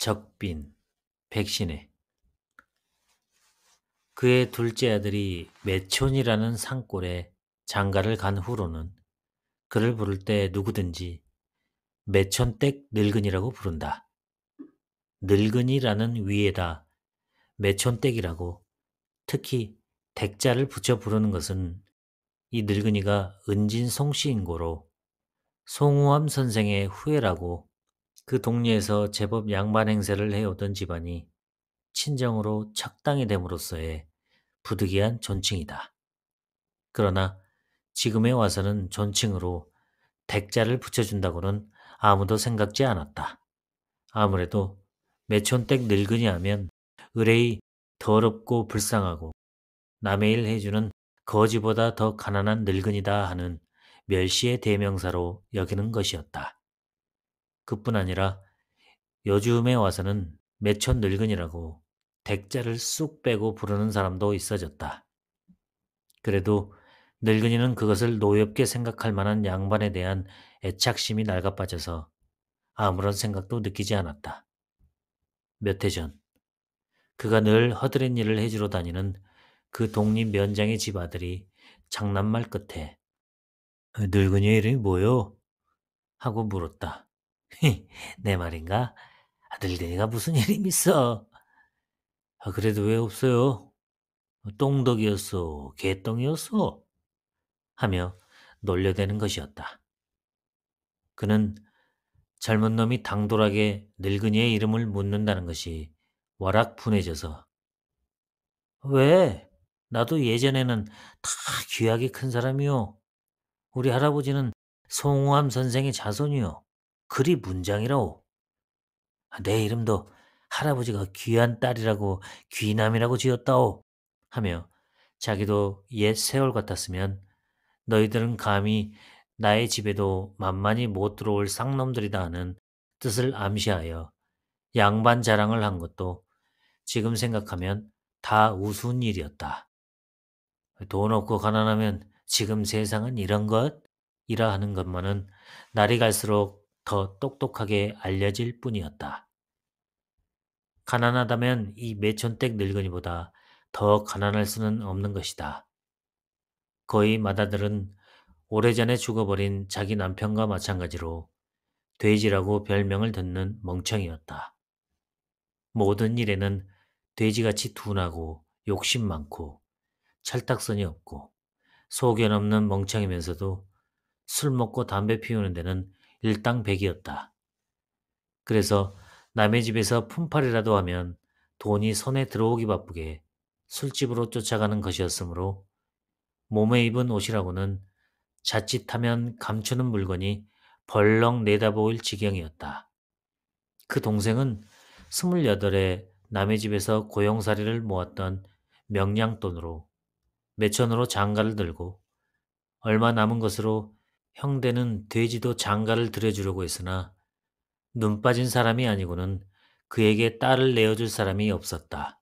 적빈, 백신혜. 그의 둘째 아들이 매촌이라는 산골에 장가를 간 후로는 그를 부를 때 누구든지 매촌댁 늙은이라고 부른다. 늙은이라는 위에다 매촌댁이라고 특히 댁자를 붙여 부르는 것은 이 늙은이가 은진송씨인고로 송우암 선생의 후예라고 그 동리에서 제법 양반 행세를 해오던 집안이 친정으로 척당이 됨으로써의 부득이한 존칭이다. 그러나 지금에 와서는 존칭으로 댁자를 붙여준다고는 아무도 생각지 않았다. 아무래도 매촌댁 늙은이 하면 의뢰이 더럽고 불쌍하고 남의 일 해주는 거지보다 더 가난한 늙은이다 하는 멸시의 대명사로 여기는 것이었다. 그뿐 아니라 요즘에 와서는 매촌 늙은이라고 댁자를 쑥 빼고 부르는 사람도 있어졌다. 그래도 늙은이는 그것을 노엽게 생각할 만한 양반에 대한 애착심이 낡아빠져서 아무런 생각도 느끼지 않았다. 몇 해 전, 그가 늘 허드렛 일을 해주러 다니는 그 독립 면장의 집 아들이 장난말 끝에 늙은이 이름이 뭐요? 하고 물었다. 내 말인가? 늙은이가 무슨 이름 있어? 그래도 왜 없어요? 똥덕이었어? 개똥이었어? 하며 놀려대는 것이었다. 그는 젊은 놈이 당돌하게 늙은이의 이름을 묻는다는 것이 워낙 분해져서 왜? 나도 예전에는 다 귀하게 큰 사람이요. 우리 할아버지는 송우암 선생의 자손이요. 그리 문장이라오. 내 이름도 할아버지가 귀한 딸이라고 귀남이라고 지었다오. 하며 자기도 옛 세월 같았으면 너희들은 감히 나의 집에도 만만히 못 들어올 쌍놈들이다 하는 뜻을 암시하여 양반 자랑을 한 것도 지금 생각하면 다 우스운 일이었다. 돈 없고 가난하면 지금 세상은 이런 것? 이라 하는 것만은 날이 갈수록 더 똑똑하게 알려질 뿐이었다. 가난하다면 이 매촌댁 늙은이보다 더 가난할 수는 없는 것이다. 거의 맏아들은 오래전에 죽어버린 자기 남편과 마찬가지로 돼지라고 별명을 듣는 멍청이였다. 모든 일에는 돼지같이 둔하고 욕심 많고 철딱선이 없고 소견 없는 멍청이면서도 술 먹고 담배 피우는 데는 일당백이었다. 그래서 남의 집에서 품팔이라도 하면 돈이 손에 들어오기 바쁘게 술집으로 쫓아가는 것이었으므로 몸에 입은 옷이라고는 자칫하면 감추는 물건이 벌렁 내다보일 지경이었다. 그 동생은 28에 남의 집에서 고용사리를 모았던 명량돈으로 매천으로 장가를 들고 얼마 남은 것으로 형대는 돼지도 장가를 들여주려고 했으나 눈 빠진 사람이 아니고는 그에게 딸을 내어줄 사람이 없었다.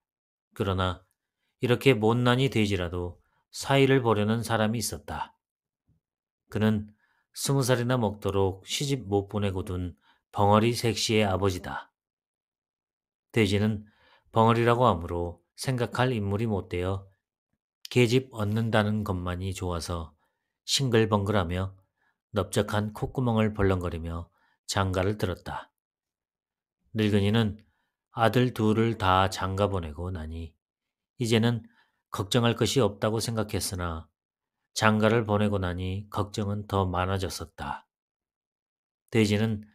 그러나 이렇게 못난이 돼지라도 사이를 보려는 사람이 있었다. 그는 20살이나 먹도록 시집 못 보내고 둔 벙어리 색시의 아버지다. 돼지는 벙어리라고 하므로 생각할 인물이 못 되어 계집 얻는다는 것만이 좋아서 싱글벙글하며 넓적한 콧구멍을 벌렁거리며 장가를 들었다. 늙은이는 아들 둘을 다 장가 보내고 나니 이제는 걱정할 것이 없다고 생각했으나 장가를 보내고 나니 걱정은 더 많아졌었다. 돼지는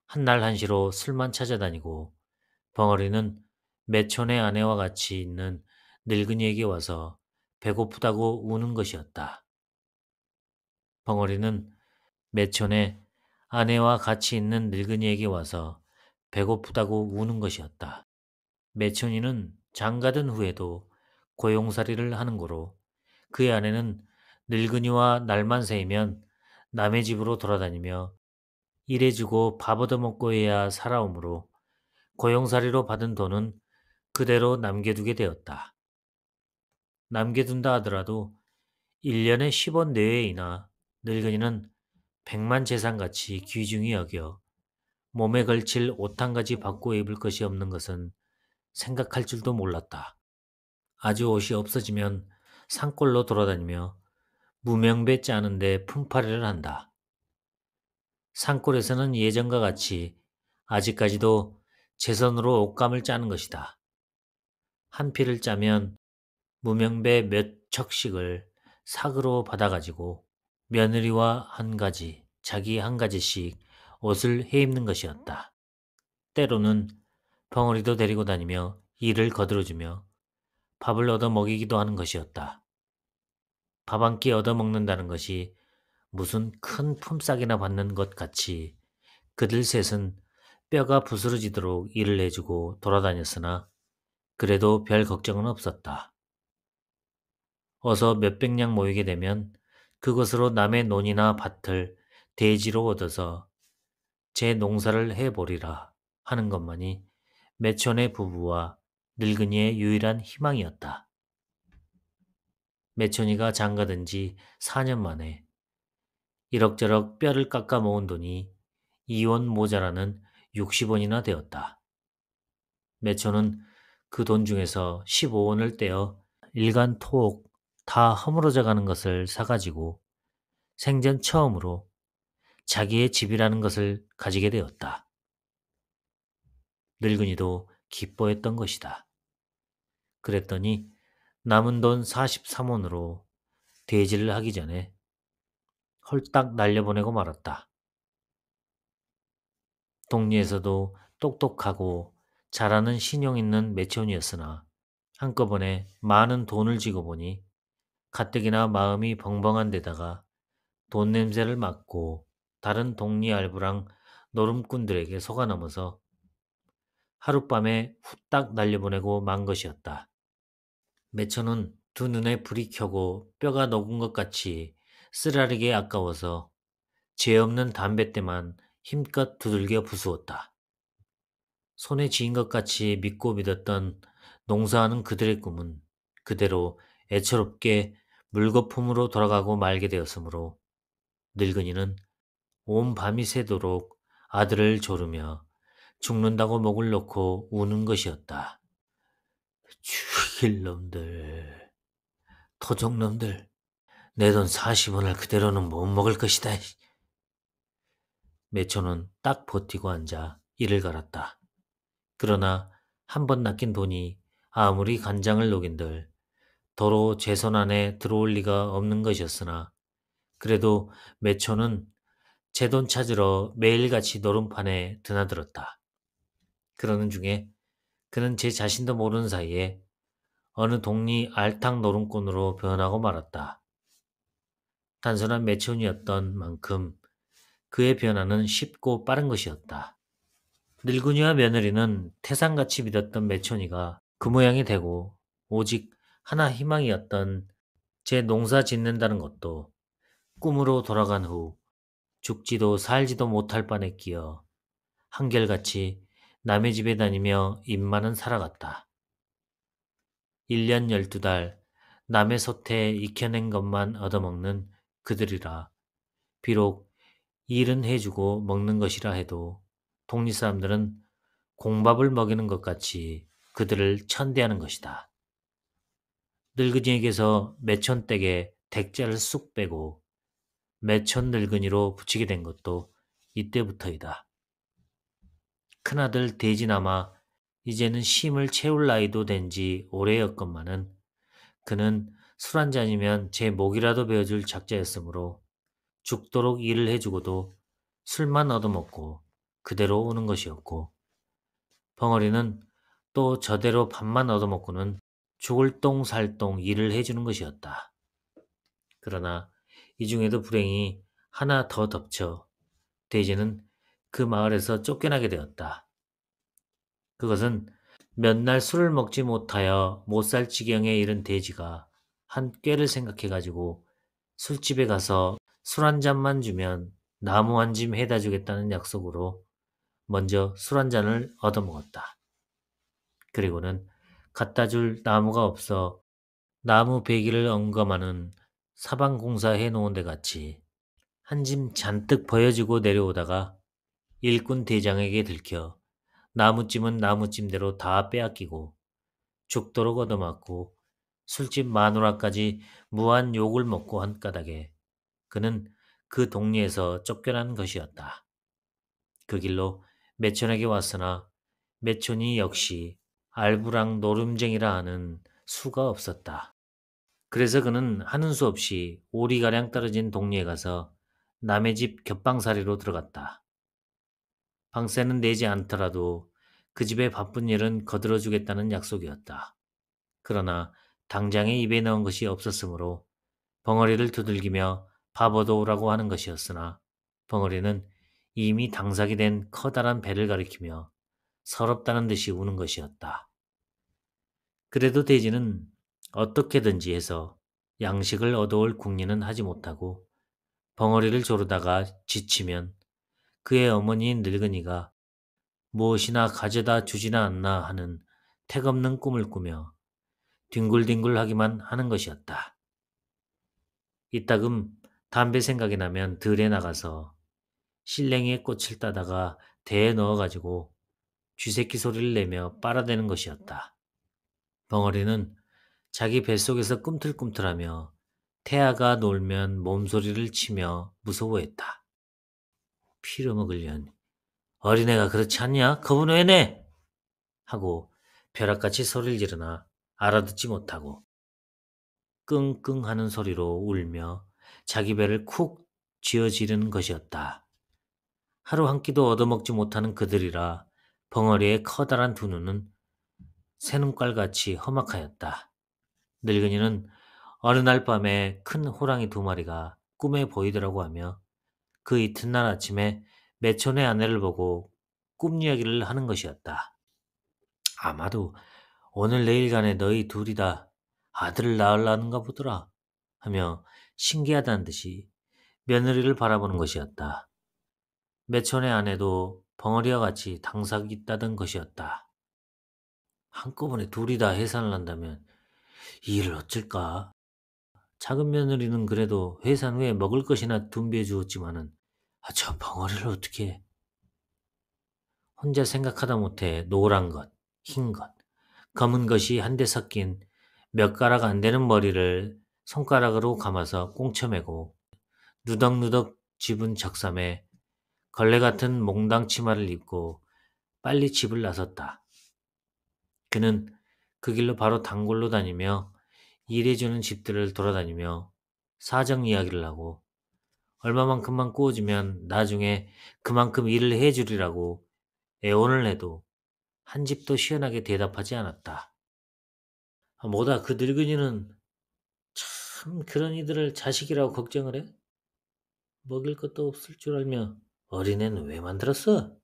한날 한시로 술만 찾아다니고 벙어리는 매촌의 아내와 같이 있는 늙은이에게 와서 배고프다고 우는 것이었다. 벙어리는 매촌의 아내와 같이 있는 늙은이에게 와서 배고프다고 우는 것이었다. 매촌이는 장가든 후에도 고용살이를 하는 고로 그의 아내는 늙은이와 날만 새이면 남의 집으로 돌아다니며 일해주고 밥 얻어먹고 해야 살아오므로 고용살이로 받은 돈은 그대로 남겨두게 되었다. 남겨둔다 하더라도 1년에 10원 내외이나 늙은이는 백만 재산같이 귀중히 여겨 몸에 걸칠 옷 한 가지 바꾸어 입을 것이 없는 것은 생각할 줄도 몰랐다. 아주 옷이 없어지면 산골로 돌아다니며 무명배 짜는데 품팔이를 한다. 산골에서는 예전과 같이 아직까지도 제 손으로 옷감을 짜는 것이다. 한 피를 짜면 무명배 몇 척씩을 삭으로 받아가지고 며느리와 한 가지, 자기 한 가지씩 옷을 해입는 것이었다. 때로는 벙어리도 데리고 다니며 일을 거들어주며 밥을 얻어 먹이기도 하는 것이었다. 밥 한 끼 얻어 먹는다는 것이 무슨 큰 품삯이나 받는 것 같이 그들 셋은 뼈가 부스러지도록 일을 해주고 돌아다녔으나 그래도 별 걱정은 없었다. 어서 몇백 냥 모이게 되면 그것으로 남의 논이나 밭을 대지로 얻어서 제 농사를 해보리라 하는 것만이 매촌의 부부와 늙은이의 유일한 희망이었다. 매촌이가 장가든 지 4년 만에 이럭저럭 뼈를 깎아 모은 돈이 2원 모자라는 60원이나 되었다. 매촌은 그 돈 중에서 15원을 떼어 일간 토옥 다 허물어져 가는 것을 사가지고 생전 처음으로 자기의 집이라는 것을 가지게 되었다. 늙은이도 기뻐했던 것이다. 그랬더니 남은 돈 43원으로 대지를 하기 전에 홀딱 날려보내고 말았다. 동리에서도 똑똑하고 잘하는 신용 있는 매촌이었으나 한꺼번에 많은 돈을 쥐고 보니 가뜩이나 마음이 벙벙한 데다가 돈 냄새를 맡고 다른 동리 알부랑 노름꾼들에게 속아 넘어서 하룻밤에 후딱 날려보내고 만 것이었다. 매천은 두 눈에 불이 켜고 뼈가 녹은 것 같이 쓰라리게 아까워서 죄 없는 담뱃대만 힘껏 두들겨 부수었다. 손에 쥐인 것 같이 믿고 믿었던 농사하는 그들의 꿈은 그대로 애처롭게 물거품으로 돌아가고 말게 되었으므로 늙은이는 온 밤이 새도록 아들을 조르며 죽는다고 목을 놓고 우는 것이었다. 죽일 놈들, 토종놈들, 내 돈 40원을 그대로는 못 먹을 것이다. 매초는 딱 버티고 앉아 이를 갈았다. 그러나 한 번 낚인 돈이 아무리 간장을 녹인들 도로 제 손 안에 들어올 리가 없는 것이었으나 그래도 매초는 제 돈 찾으러 매일같이 노름판에 드나들었다. 그러는 중에 그는 제 자신도 모르는 사이에 어느 동리 알탕 노름꾼으로 변하고 말았다. 단순한 매촌이었던 만큼 그의 변화는 쉽고 빠른 것이었다. 늙은이와 며느리는 태산같이 믿었던 매촌이가 그 모양이 되고 오직 하나 희망이었던 제 농사 짓는다는 것도 꿈으로 돌아간 후 죽지도 살지도 못할 뻔에 끼어 한결같이 남의 집에 다니며 입만은 살아갔다. 1년 12달 남의 솥에 익혀낸 것만 얻어먹는 그들이라 비록 일은 해주고 먹는 것이라 해도 동리 사람들은 공밥을 먹이는 것 같이 그들을 천대하는 것이다. 늙은이에게서 매촌댁에 댁자를 쑥 빼고 매촌 늙은이로 붙이게 된 것도 이때부터이다. 큰아들 돼지나마 이제는 심을 채울 나이도 된 지 오래였건만은 그는 술 한 잔이면 제 목이라도 베어줄 작자였으므로 죽도록 일을 해주고도 술만 얻어먹고 그대로 오는 것이었고 벙어리는 또 저대로 밥만 얻어먹고는 죽을 똥 살 똥 일을 해주는 것이었다. 그러나 이 중에도 불행히 하나 더 덮쳐 돼지는 그 마을에서 쫓겨나게 되었다. 그것은 몇 날 술을 먹지 못하여 못 살 지경에 이른 돼지가 한 꾀를 생각해가지고 술집에 가서 술 한 잔만 주면 나무 한 짐 해다 주겠다는 약속으로 먼저 술 한 잔을 얻어먹었다. 그리고는 갖다 줄 나무가 없어 나무 배기를 엉검하는 사방공사 해놓은 데 같이 한 짐 잔뜩 버여지고 내려오다가 일꾼 대장에게 들켜 나무찜은 나무찜대로 다 빼앗기고 죽도록 얻어맞고 술집 마누라까지 무한 욕을 먹고 한 까닭에 그는 그 동리에서 쫓겨난 것이었다. 그 길로 매촌에게 왔으나 매촌이 역시 알부랑 노름쟁이라 하는 수가 없었다. 그래서 그는 하는 수 없이 오리가량 떨어진 동리에 가서 남의 집 겹방살이로 들어갔다. 방세는 내지 않더라도 그 집의 바쁜 일은 거들어주겠다는 약속이었다. 그러나 당장에 입에 넣은 것이 없었으므로 벙어리를 두들기며 바보도 오라고 하는 것이었으나 벙어리는 이미 당삭이 된 커다란 배를 가리키며 서럽다는 듯이 우는 것이었다. 그래도 돼지는 어떻게든지 해서 양식을 얻어올 궁리는 하지 못하고 벙어리를 조르다가 지치면 그의 어머니인 늙은이가 무엇이나 가져다 주지나 않나 하는 택없는 꿈을 꾸며 뒹굴뒹굴하기만 하는 것이었다. 이따금 담배 생각이 나면 들에 나가서 실랭이의 꽃을 따다가 대에 넣어가지고 쥐새끼 소리를 내며 빨아대는 것이었다. 벙어리는 자기 뱃속에서 꿈틀꿈틀하며 태아가 놀면 몸소리를 치며 무서워했다. 피려먹을 년. 어린애가 그렇지 않냐? 겁은 왜 내? 하고 벼락같이 소리를 지르나 알아듣지 못하고 끙끙 하는 소리로 울며 자기 배를 쿡 쥐어지르는 것이었다. 하루 한 끼도 얻어먹지 못하는 그들이라 벙어리의 커다란 두 눈은 새눈깔같이 험악하였다. 늙은이는 어느 날 밤에 큰 호랑이 두 마리가 꿈에 보이더라고 하며 그 이튿날 아침에 매촌의 아내를 보고 꿈 이야기를 하는 것이었다. 아마도 오늘 내일간에 너희 둘이 다 아들을 낳으려는가 보더라 하며 신기하다는 듯이 며느리를 바라보는 것이었다. 매촌의 아내도 벙어리와 같이 당삭이 있다던 것이었다. 한꺼번에 둘이 다 해산을 한다면 이 일을 어쩔까? 작은 며느리는 그래도 해산 후에 먹을 것이나 준비해 주었지만은 저 벙어리를 어떻게 혼자 생각하다 못해 노란 것, 흰 것, 검은 것이 한데 섞인 몇 가락 안 되는 머리를 손가락으로 감아서 꽁쳐매고 누덕누덕 집은 적삼에 걸레 같은 몽당 치마를 입고 빨리 집을 나섰다. 그는 그 길로 바로 단골로 다니며 일해주는 집들을 돌아다니며 사정 이야기를 하고 얼마만큼만 구워주면 나중에 그만큼 일을 해주리라고 애원을 해도 한 집도 시원하게 대답하지 않았다. 뭐다 그 늙은이는 참 그런 이들을 자식이라고 걱정을 해? 먹일 것도 없을 줄 알며 어린애는 왜 만들었어?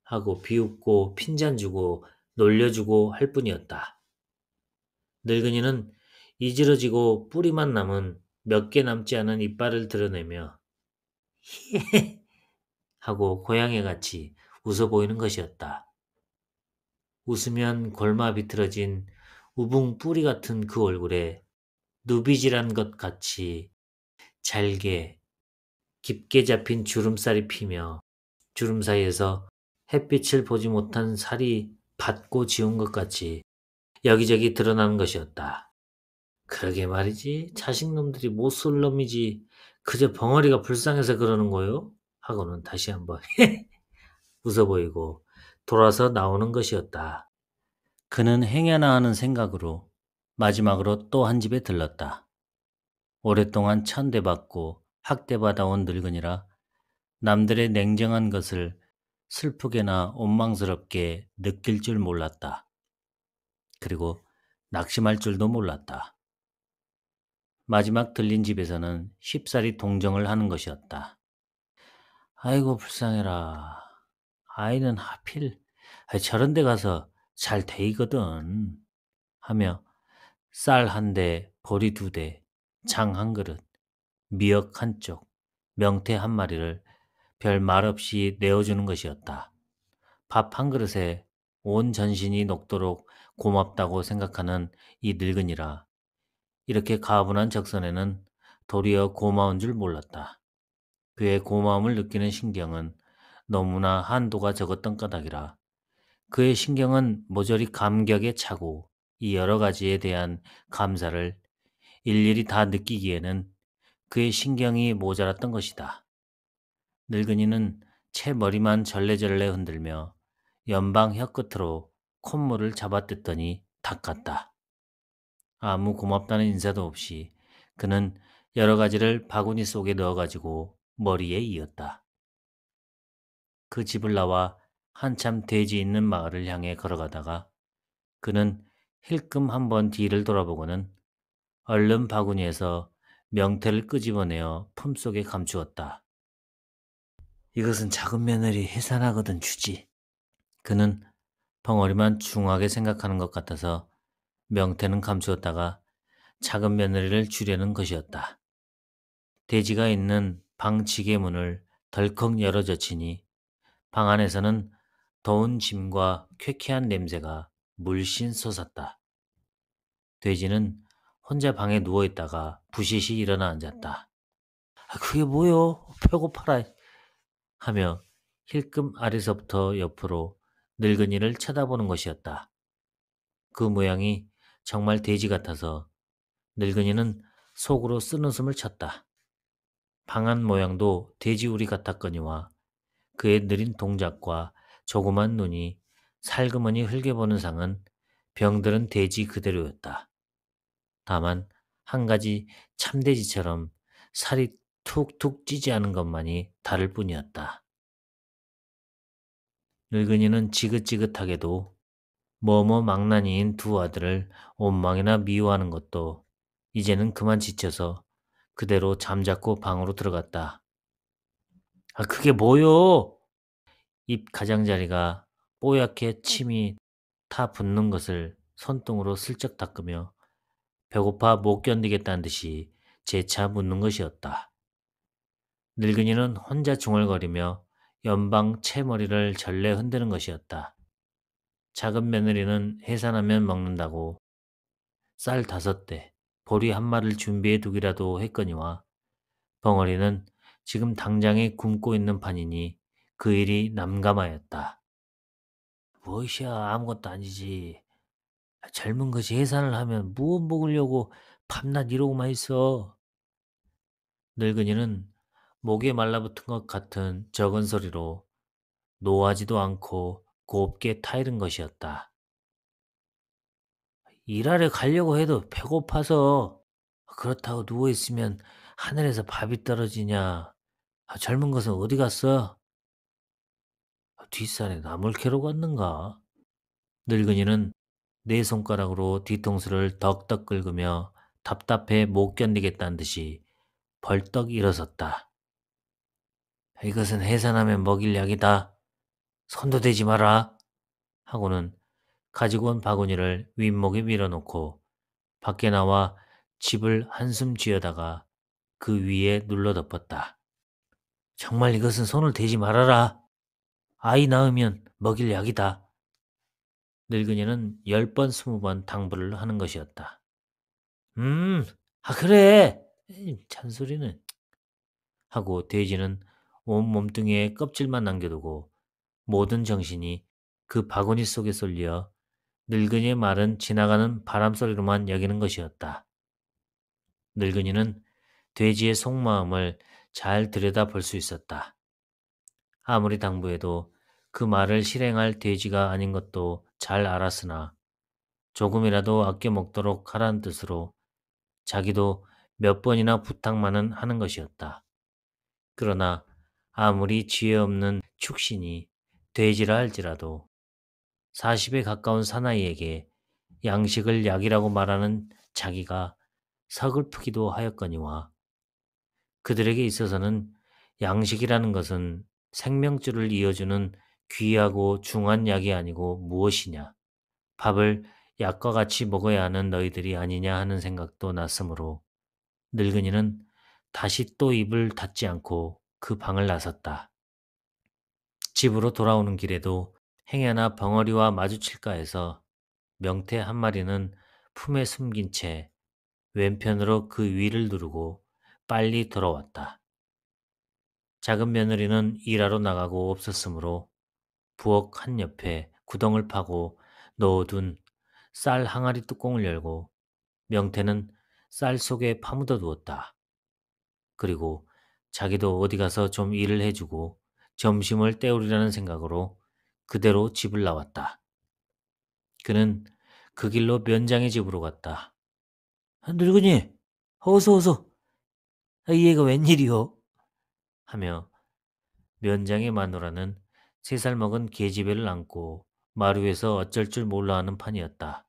하고 비웃고 핀잔 주고 놀려주고 할 뿐이었다. 늙은이는 이지러지고 뿌리만 남은 몇 개 남지 않은 이빨을 드러내며 하고 고양이같이 웃어 보이는 것이었다. 웃으면 골마 비틀어진 우붕 뿌리 같은 그 얼굴에 누비질한 것 같이 잘게 깊게 잡힌 주름살이 피며 주름 사이에서 햇빛을 보지 못한 살이 받고 지운 것 같이 여기저기 드러나는 것이었다. 그러게 말이지. 자식놈들이 못쏠 놈이지. 그저 벙어리가 불쌍해서 그러는 거요? 하고는 다시 한번 웃어 보이고 돌아서 나오는 것이었다. 그는 행여나 하는 생각으로 마지막으로 또 한 집에 들렀다. 오랫동안 천대받고 학대받아온 늙은이라 남들의 냉정한 것을 슬프게나 원망스럽게 느낄 줄 몰랐다. 그리고 낙심할 줄도 몰랐다. 마지막 들린 집에서는 쉽사리 동정을 하는 것이었다. 아이고 불쌍해라. 아이는 하필 저런 데 가서 잘 데이거든 하며 쌀 한 대, 보리 두 대, 장 한 그릇, 미역 한 쪽, 명태 한 마리를 별 말 없이 내어주는 것이었다. 밥 한 그릇에 온 전신이 녹도록 고맙다고 생각하는 이 늙은이라 이렇게 가분한 적선에는 도리어 고마운 줄 몰랐다. 그의 고마움을 느끼는 신경은 너무나 한도가 적었던 까닭이라 그의 신경은 모조리 감격에 차고 이 여러 가지에 대한 감사를 일일이 다 느끼기에는 그의 신경이 모자랐던 것이다. 늙은이는 채 머리만 절레절레 흔들며 연방 혀끝으로 콧물을 잡아뜯더니 닦았다. 아무 고맙다는 인사도 없이 그는 여러 가지를 바구니 속에 넣어가지고 머리에 이었다. 그 집을 나와 한참 대지 있는 마을을 향해 걸어가다가 그는 힐끔 한번 뒤를 돌아보고는 얼른 바구니에서 명태를 끄집어내어 품속에 감추었다. 이것은 작은 며느리 해산하거든 주지. 그는 벙어리만 중하게 생각하는 것 같아서 명태는 감추었다가 작은 며느리를 주려는 것이었다. 돼지가 있는 방 지게 문을 덜컥 열어젖히니 방 안에서는 더운 짐과 쾌쾌한 냄새가 물씬 솟았다. 돼지는 혼자 방에 누워있다가 부시시 일어나 앉았다. 그게 뭐요? 배고파라. 하며 힐끔 아래서부터 옆으로 늙은이를 쳐다보는 것이었다. 그 모양이 정말 돼지 같아서 늙은이는 속으로 쓴웃음을 쳤다. 방안 모양도 돼지우리 같았거니와 그의 느린 동작과 조그만 눈이 살그머니 흘겨보는 상은 병들은 돼지 그대로였다. 다만 한 가지 참돼지처럼 살이 툭툭 찌지 않은 것만이 다를 뿐이었다. 늙은이는 지긋지긋하게도 머머 망나니인 두 아들을 원망이나 미워하는 것도 이제는 그만 지쳐서 그대로 잠자코 방으로 들어갔다. 그게 뭐요? 입 가장자리가 뽀얗게 침이 타 붙는 것을 손등으로 슬쩍 닦으며 배고파 못 견디겠다는 듯이 재차 묻는 것이었다. 늙은이는 혼자 중얼거리며 연방 채머리를 절레 흔드는 것이었다. 작은 며느리는 해산하면 먹는다고 쌀 5대, 보리 한 마리를 준비해 두기라도 했거니와 벙어리는 지금 당장에 굶고 있는 판이니 그 일이 난감하였다. 무엇이야 아무것도 아니지. 젊은 것이 해산을 하면 무엇 먹으려고 밤낮 이러고만 있어. 늙은이는 목에 말라붙은 것 같은 적은 소리로 노하지도 않고 곱게 타이른 것이었다. 일하러 가려고 해도 배고파서 그렇다고 누워있으면 하늘에서 밥이 떨어지냐. 젊은 것은 어디 갔어? 뒷산에 나물 캐러 갔는가? 늙은이는 네 손가락으로 뒤통수를 덕덕 긁으며 답답해 못 견디겠다는 듯이 벌떡 일어섰다. 이것은 해산하면 먹일 약이다. 손도 대지 마라. 하고는 가지고 온 바구니를 윗목에 밀어놓고 밖에 나와 집을 한숨 쥐어다가 그 위에 눌러 덮었다. 정말 이것은 손을 대지 말아라. 아이 낳으면 먹일 약이다. 늙은이는 10번 20번 당부를 하는 것이었다. 음, 그래. 잔소리는. 하고 돼지는 온 몸뚱이에 껍질만 남겨두고 모든 정신이 그 바구니 속에 쏠려 늙은이의 말은 지나가는 바람소리로만 여기는 것이었다. 늙은이는 돼지의 속마음을 잘 들여다볼 수 있었다. 아무리 당부해도 그 말을 실행할 돼지가 아닌 것도 잘 알았으나 조금이라도 아껴 먹도록 하라는 뜻으로 자기도 몇 번이나 부탁만은 하는 것이었다. 그러나 아무리 지혜 없는 축신이 돼지라 할지라도 40에 가까운 사나이에게 양식을 약이라고 말하는 자기가 서글프기도 하였거니와 그들에게 있어서는 양식이라는 것은 생명줄을 이어주는 귀하고 중한 약이 아니고 무엇이냐. 밥을 약과 같이 먹어야 하는 너희들이 아니냐 하는 생각도 났으므로 늙은이는 다시 또 입을 닫지 않고 그 방을 나섰다. 집으로 돌아오는 길에도 행여나 벙어리와 마주칠까 해서 명태 한 마리는 품에 숨긴 채 왼편으로 그 위를 누르고 빨리 돌아왔다. 작은 며느리는 일하러 나가고 없었으므로 부엌 한 옆에 구덩을 파고 넣어둔 쌀 항아리 뚜껑을 열고 명태는 쌀 속에 파묻어 두었다. 그리고 자기도 어디 가서 좀 일을 해주고 점심을 때우리라는 생각으로 그대로 집을 나왔다. 그는 그 길로 면장의 집으로 갔다. 늙은이, 어서 어서. 이 애가 웬일이요? 하며 면장의 마누라는 3살 먹은 계집애를 안고 마루 위에서 어쩔 줄 몰라 하는 판이었다.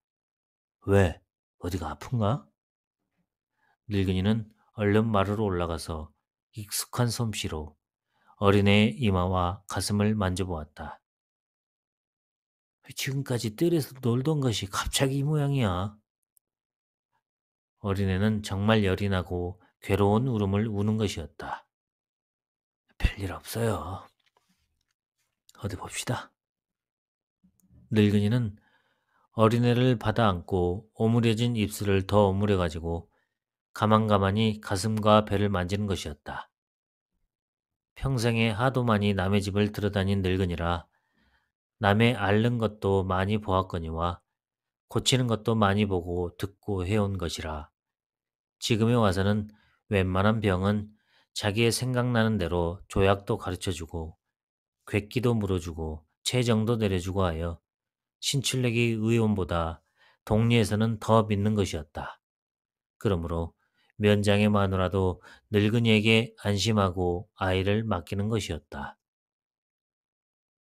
왜? 어디가 아픈가? 늙은이는 얼른 마루로 올라가서 익숙한 솜씨로 어린애의 이마와 가슴을 만져보았다. 지금까지 뜰에서 놀던 것이 갑자기 이 모양이야. 어린애는 정말 열이 나고 괴로운 울음을 우는 것이었다. 별일 없어요. 어디 봅시다. 늙은이는 어린애를 받아 안고 오므려진 입술을 더 오므려가지고 가만가만히 가슴과 배를 만지는 것이었다. 평생에 하도 많이 남의 집을 들여다닌 늙은이라 남의 앓는 것도 많이 보았거니와 고치는 것도 많이 보고 듣고 해온 것이라 지금에 와서는 웬만한 병은 자기의 생각나는 대로 조약도 가르쳐주고 객기도 물어주고 체정도 내려주고 하여 신출내기 의원보다 동리에서는 더 믿는 것이었다. 그러므로 면장의 마누라도 늙은이에게 안심하고 아이를 맡기는 것이었다.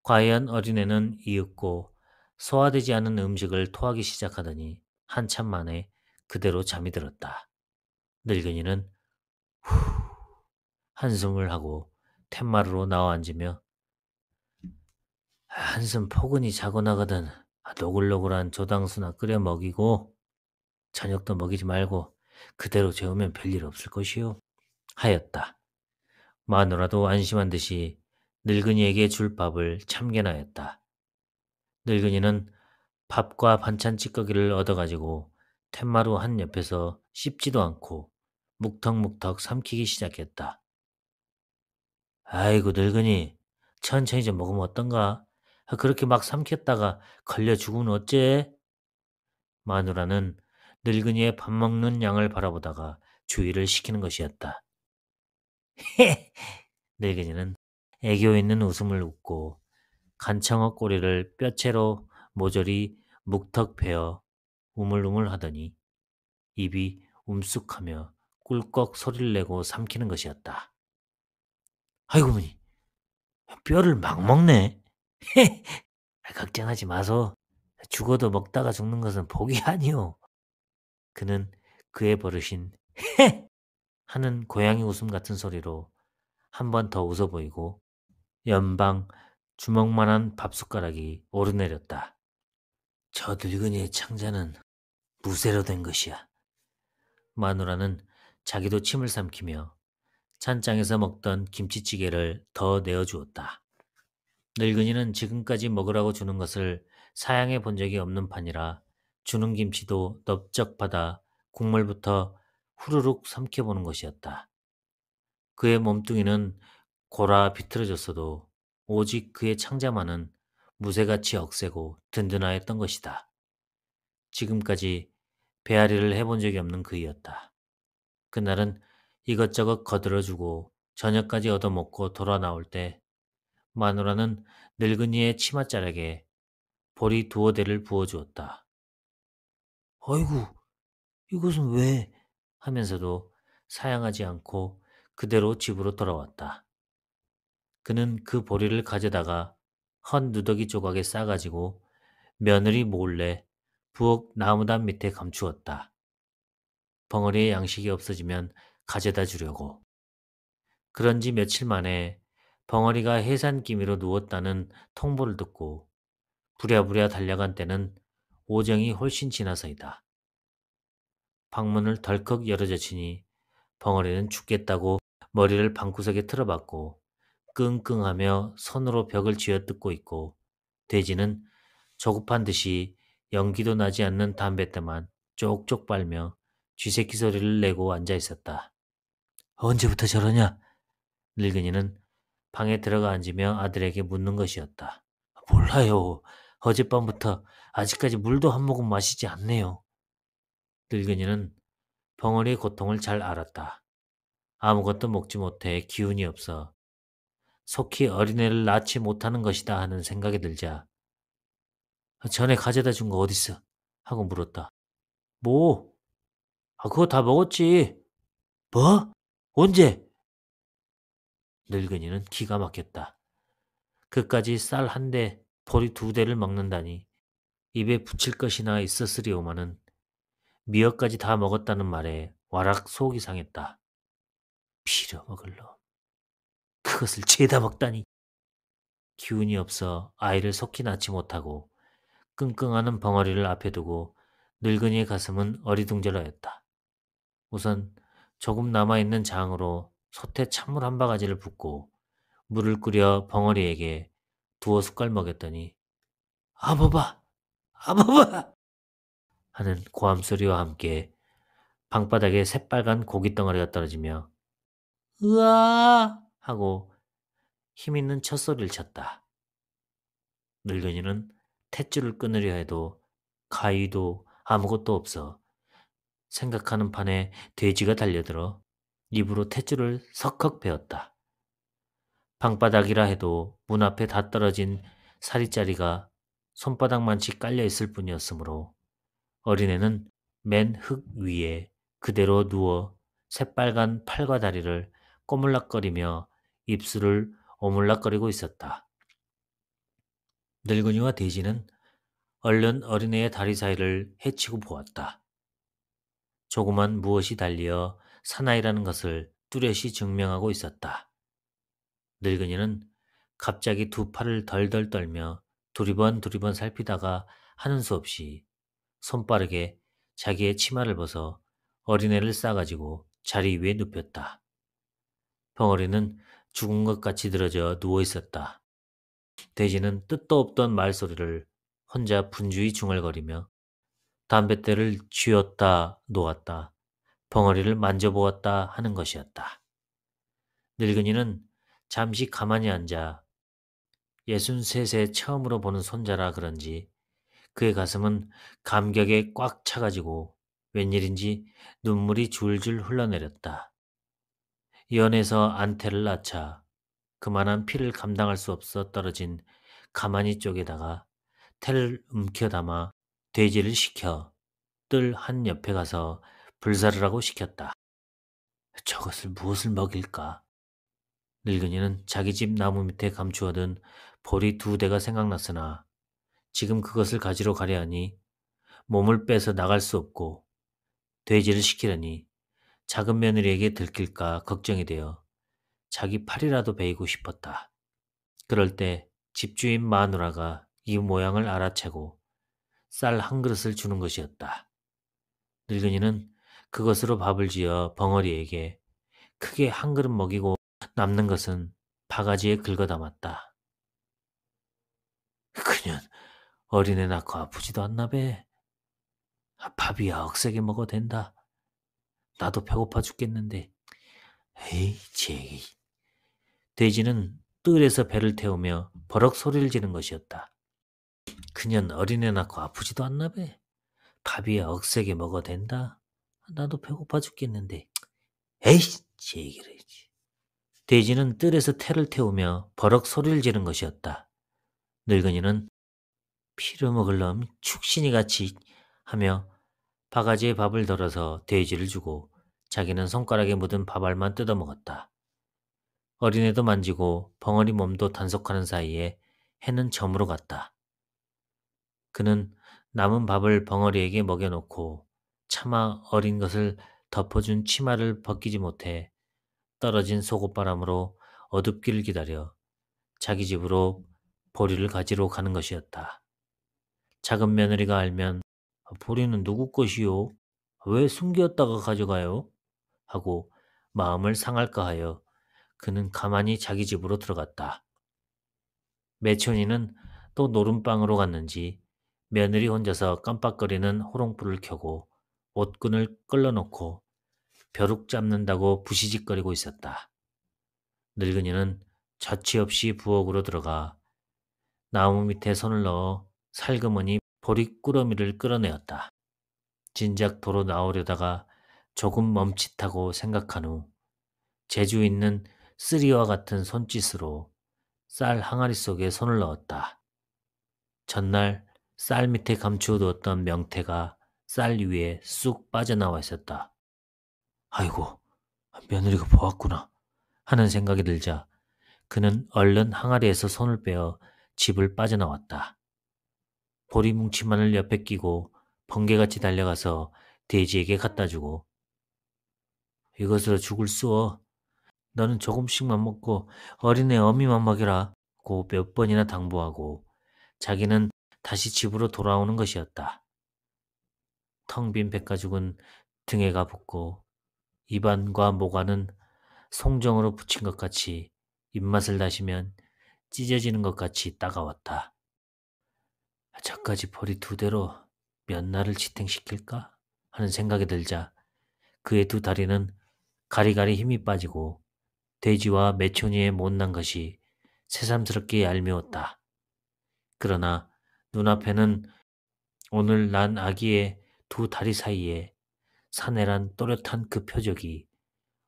과연 어린애는 이윽고 소화되지 않은 음식을 토하기 시작하더니 한참 만에 그대로 잠이 들었다. 늙은이는 후 한숨을 하고 텐마루로 나와 앉으며 한숨 포근히 자고 나거든 노글노글한 조당수나 끓여 먹이고 저녁도 먹이지 말고 그대로 재우면 별일 없을 것이요 하였다. 마누라도 안심한 듯이 늙은이에게 줄 밥을 참견하였다. 늙은이는 밥과 반찬 찌꺼기를 얻어가지고 텐마루 한 옆에서 씹지도 않고 묵턱묵턱 삼키기 시작했다. 아이고 늙은이 천천히 좀 먹으면 어떤가? 그렇게 막 삼켰다가 걸려 죽으면 어째? 마누라는 늙은이의 밥 먹는 양을 바라보다가 주의를 시키는 것이었다. 늙은이는 애교 있는 웃음을 웃고 간청어 꼬리를 뼈채로 모조리 묵턱 베어 우물우물 하더니 입이 움쑥하며 꿀꺽 소리를 내고 삼키는 것이었다. 아이고 머니 뼈를 막 먹네. 걱정하지 마소. 죽어도 먹다가 죽는 것은 복이 아니오. 그는 그의 버릇인 하는 고양이 웃음 같은 소리로 한 번 더 웃어 보이고 연방 주먹만한 밥숟가락이 오르내렸다. 저 늙은이의 창자는 무쇠로 된 것이야. 마누라는 자기도 침을 삼키며 찬장에서 먹던 김치찌개를 더 내어주었다. 늙은이는 지금까지 먹으라고 주는 것을 사양해 본 적이 없는 판이라 주는 김치도 넓적 받아 국물부터 후루룩 삼켜보는 것이었다. 그의 몸뚱이는 골아 비틀어졌어도 오직 그의 창자만은 무쇠같이 억세고 든든하였던 것이다. 지금까지 배앓이를 해본 적이 없는 그이었다. 그날은 이것저것 거들어주고 저녁까지 얻어먹고 돌아 나올 때 마누라는 늙은이의 치맛자락에 보리 두어 대를 부어주었다. 어이구, 이것은 왜? 하면서도 사양하지 않고 그대로 집으로 돌아왔다. 그는 그 보리를 가져다가 헌 누더기 조각에 싸가지고 며느리 몰래 부엌 나무단 밑에 감추었다. 벙어리의 양식이 없어지면 가져다 주려고. 그런지 며칠 만에 벙어리가 해산기미로 누웠다는 통보를 듣고 부랴부랴 달려간 때는 오정이 훨씬 지나서이다. 방문을 덜컥 열어젖히니 벙어리는 죽겠다고 머리를 방구석에 틀어박고 끙끙하며 손으로 벽을 쥐어뜯고 있고 돼지는 조급한 듯이 연기도 나지 않는 담뱃대만 쪽쪽 빨며 쥐새끼 소리를 내고 앉아 있었다. 언제부터 저러냐? 늙은이는 방에 들어가 앉으며 아들에게 묻는 것이었다. 몰라요. 어젯밤부터 아직까지 물도 한 모금 마시지 않네요. 늙은이는 벙어리의 고통을 잘 알았다. 아무것도 먹지 못해 기운이 없어 속히 어린애를 낳지 못하는 것이다 하는 생각이 들자 전에 가져다 준 거 어딨어? 하고 물었다. 뭐? 그거 다 먹었지. 뭐? 언제? 늙은이는 기가 막혔다. 그까지 쌀 한 대, 보리 두 대를 먹는다니 입에 붙일 것이나 있었으리오마는 미역까지 다 먹었다는 말에 와락 속이 상했다. 빌어먹을 놈. 그것을 죄다 먹다니. 기운이 없어 아이를 속히 낳지 못하고 끙끙하는 벙어리를 앞에 두고 늙은이의 가슴은 어리둥절하였다. 우선 조금 남아있는 장으로 솥에 찬물 한 바가지를 붓고 물을 끓여 벙어리에게 두어 숟갈 먹였더니 아 먹어! 아 먹어! 하는 고함소리와 함께 방바닥에 새빨간 고깃덩어리가 떨어지며 으아! 하고 힘있는 첫소리를 쳤다. 늙은이는 탯줄을 끊으려 해도 가위도 아무것도 없어 생각하는 판에 돼지가 달려들어 입으로 탯줄을 석컥 베었다. 방바닥이라 해도 문 앞에 다 떨어진 사리짜리가 손바닥만치 깔려 있을 뿐이었으므로 어린애는 맨 흙 위에 그대로 누워 새빨간 팔과 다리를 꼬물락거리며 입술을 오물락거리고 있었다. 늙은이와 돼지는 얼른 어린애의 다리 사이를 헤치고 보았다. 조그만 무엇이 달리어 사나이라는 것을 뚜렷이 증명하고 있었다. 늙은이는 갑자기 두 팔을 덜덜 떨며 두리번 살피다가 하는 수 없이 손빠르게 자기의 치마를 벗어 어린애를 싸가지고 자리 위에 눕혔다. 벙어리는 죽은 것 같이 늘어져 누워 있었다. 돼지는 뜻도 없던 말소리를 혼자 분주히 중얼거리며 담뱃대를 쥐었다 놓았다. 벙어리를 만져보았다 하는 것이었다. 늙은이는 잠시 가만히 앉아 63세 처음으로 보는 손자라 그런지 그의 가슴은 감격에 꽉 차가지고 웬일인지 눈물이 줄줄 흘러내렸다. 연에서 안태를 낳자 그만한 피를 감당할 수 없어 떨어진 가마니 쪽에다가 태를 움켜담아 돼지를 시켜 뜰 한 옆에 가서 불사를 하고 시켰다. 저것을 무엇을 먹일까? 늙은이는 자기 집 나무 밑에 감추어둔 보리 두 대가 생각났으나 지금 그것을 가지러 가려 하니 몸을 빼서 나갈 수 없고 돼지를 시키려니 작은 며느리에게 들킬까 걱정이 되어 자기 팔이라도 베이고 싶었다. 그럴 때 집주인 마누라가 이 모양을 알아채고 쌀 한 그릇을 주는 것이었다. 늙은이는 그것으로 밥을 지어 벙어리에게 크게 한 그릇 먹이고 남는 것은 바가지에 긁어 담았다. 그년 어린애 낳고 아프지도 않나 배. 밥이야 억세게 먹어도 된다. 나도 배고파 죽겠는데. 에이, 제 돼지는 뜰에서 배를 태우며 버럭 소리를 지른 것이었다. 그년 어린애 낳고 아프지도 않나 배. 밥이야 억세게 먹어도 된다. 나도 배고파 죽겠는데. 에이, 제기를. 돼지는 뜰에서 태를 태우며 버럭 소리를 지른 것이었다. 늙은이는 피를 먹을 놈 축신이같이 하며 바가지에 밥을 덜어서 돼지를 주고 자기는 손가락에 묻은 밥알만 뜯어먹었다. 어린애도 만지고 벙어리 몸도 단속하는 사이에 해는 저물어 갔다. 그는 남은 밥을 벙어리에게 먹여놓고 차마 어린 것을 덮어준 치마를 벗기지 못해 떨어진 속옷바람으로 어둡기를 기다려 자기 집으로 보리를 가지러 가는 것이었다. 작은 며느리가 알면 보리는 누구 것이요? 왜 숨겼다가 가져가요? 하고 마음을 상할까 하여 그는 가만히 자기 집으로 들어갔다. 매촌이는 또 노름방으로 갔는지 며느리 혼자서 깜빡거리는 호롱불을 켜고 옷끈을 끌어놓고 벼룩 잡는다고 부시직거리고 있었다. 늙은이는 자취 없이 부엌으로 들어가 나무 밑에 손을 넣어 살그머니 보리꾸러미를 끌어내었다. 진작 도로 나오려다가 조금 멈칫하고 생각한 후 재주 있는 쓰리와 같은 손짓으로 쌀 항아리 속에 손을 넣었다. 전날 쌀 밑에 감추어두었던 명태가 쌀 위에 쑥 빠져나와 있었다. 아이고, 며느리가 보았구나 하는 생각이 들자 그는 얼른 항아리에서 손을 빼어 집을 빠져나왔다. 보리 뭉치만을 옆에 끼고 번개같이 달려가서 돼지에게 갖다 주고 이것으로 죽을 쏘어 너는 조금씩만 먹고 어린애 어미만 먹여라 고 몇 번이나 당부하고 자기는 다시 집으로 돌아오는 것이었다. 텅 빈 백가죽은 등에가 붙고 입안과 모가는 송정으로 붙인 것 같이 입맛을 다시면 찢어지는 것 같이 따가웠다. 저까지 벌이 두 대로 몇 날을 지탱시킬까 하는 생각이 들자 그의 두 다리는 가리가리 힘이 빠지고 돼지와 메초니의 못난 것이 새삼스럽게 얄미웠다. 그러나 눈앞에는 오늘 난 아기의 두 다리 사이에 사내란 또렷한 그 표적이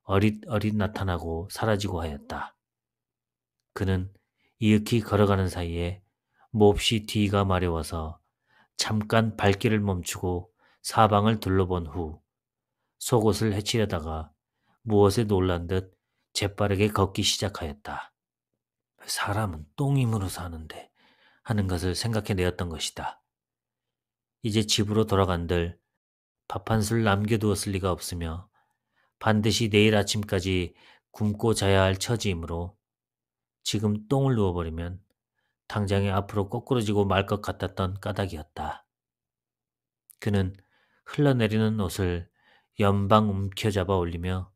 어릿어릿 나타나고 사라지고 하였다. 그는 이윽히 걸어가는 사이에 몹시 뒤가 마려워서 잠깐 발길을 멈추고 사방을 둘러본 후 속옷을 헤치려다가 무엇에 놀란 듯 재빠르게 걷기 시작하였다. 사람은 똥임으로 사는데 하는 것을 생각해내었던 것이다. 이제 집으로 돌아간들 밥 한 술 남겨두었을 리가 없으며 반드시 내일 아침까지 굶고 자야 할 처지이므로 지금 똥을 누워버리면 당장에 앞으로 거꾸러지고 말 것 같았던 까닭이었다. 그는 흘러내리는 옷을 연방 움켜잡아 올리며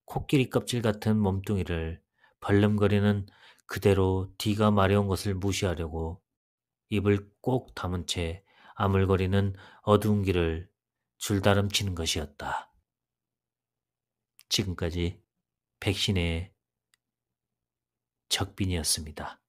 코끼리 껍질 같은 몸뚱이를 벌름거리는 그대로 뒤가 마려운 것을 무시하려고 입을 꼭 다문 채 아물거리는 어두운 길을 줄다름치는 것이었다. 지금까지 백신의 적빈이었습니다.